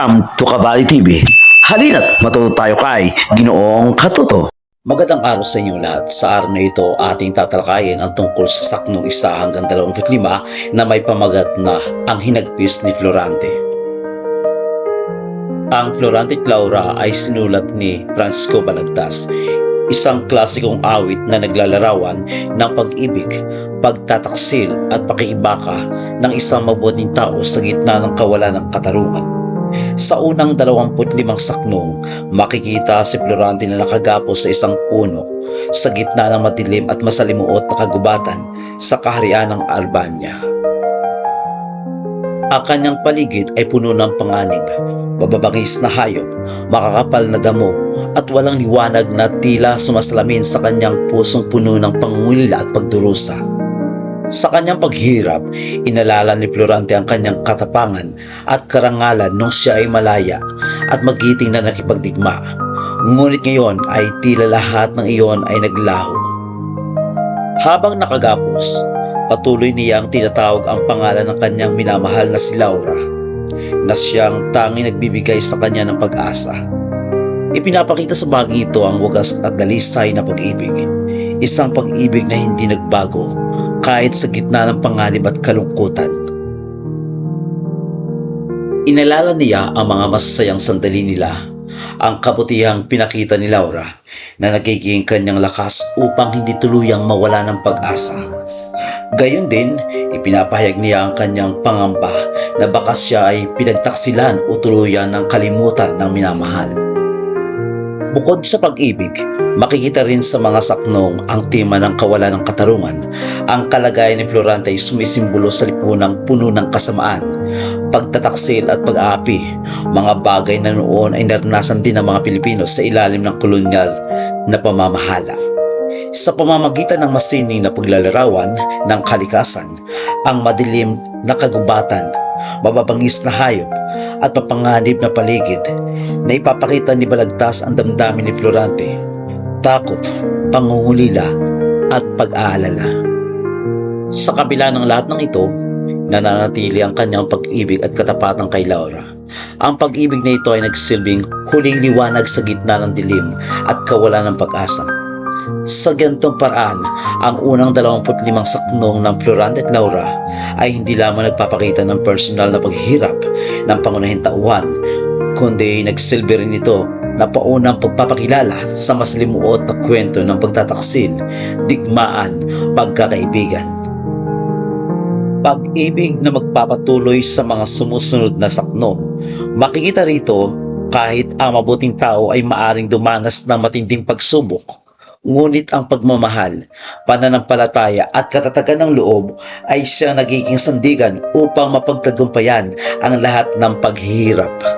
Welcome to Kabali TV. Halina't matuto tayo kay Ginoong Katuto. Magandang araw sa inyong lahat. Sa araw na ito, ating tatalakayin ang tungkol sa saknong 1 hanggang 25 na may pamagat na Ang Hinagpis ni Florante. Ang Florante at Laura ay sinulat ni Francisco Balagtas, isang klasikong awit na naglalarawan ng pag-ibig, pagtataksil at pakikibaka ng isang mabuting tao sa gitna ng kawalan ng katarungan. Sa unang 25 saknong, makikita si Florante na nakagapos sa isang puno sa gitna ng madilim at masalimuot na kagubatan sa kaharian ng Albania. Ang kanyang paligid ay puno ng panganib, bababangis na hayop, makakapal na damo at walang liwanag na tila sumasalamin sa kanyang pusong puno ng pangungulila at pagdurusa. Sa kanyang paghirap, inalala ni Florante ang kanyang katapangan at karangalan nung siya ay malaya at magiting na nakipagdigma. Ngunit ngayon ay tila lahat ng iyon ay naglaho. Habang nakagapos, patuloy niyang tinatawag ang pangalan ng kanyang minamahal na si Laura, na siyang tanging nagbibigay sa kanya ng pag-asa. Ipinapakita sa bagay ito ang wagas at dalisay na pag-ibig, isang pag-ibig na hindi nagbago kahit sa gitna ng panganib at kalungkutan. Inalala niya ang mga masasayang sandali nila, ang kabutihang pinakita ni Laura na nagiging kanyang lakas upang hindi tuluyang mawala ng pag-asa. Gayon din, ipinapahayag niya ang kanyang pangamba na baka siya ay pinagtaksilan o tuluyan ng kalimutan ng minamahal. Bukod sa pag-ibig, makikita rin sa mga saknong ang tema ng kawalan ng katarungan. Ang kalagayan ni Florante ay sumisimbolo sa lipunang puno ng kasamaan, pagtataksil at pag-aapi, mga bagay na noon ay naranasan din ng mga Pilipino sa ilalim ng kolonyal na pamamahala. Sa pamamagitan ng masining na paglalarawan ng kalikasan, ang madilim na kagubatan, mababangis na hayop at mapanganib na paligid, na ipapakita ni Balagtas ang damdamin ni Florante, takot, pangungulila at pag-aalala. Sa kabila ng lahat ng ito, nananatili ang kanyang pag-ibig at katapatan kay Laura. Ang pag-ibig na ito ay nagsilbing huling liwanag sa gitna ng dilim at kawalan ng pag-asa. Sa ganitong paraan, ang unang 25 saknong ng Florante at Laura ay hindi lamang nagpapakita ng personal na paghihirap ng pangunahing tauhan, kundi nagsilbi rin ito na paunang pagpapakilala sa mas limuot na kwento ng pagtataksil, digmaan, pagkakaibigan. Pag-ibig na magpapatuloy sa mga sumusunod na saknong. Makikita rito kahit ang mabuting tao ay maaring dumanas ng matinding pagsubok, ngunit ang pagmamahal, pananampalataya at katatagan ng loob ay siyang nagiging sandigan upang mapagtagumpayan ang lahat ng paghihirap.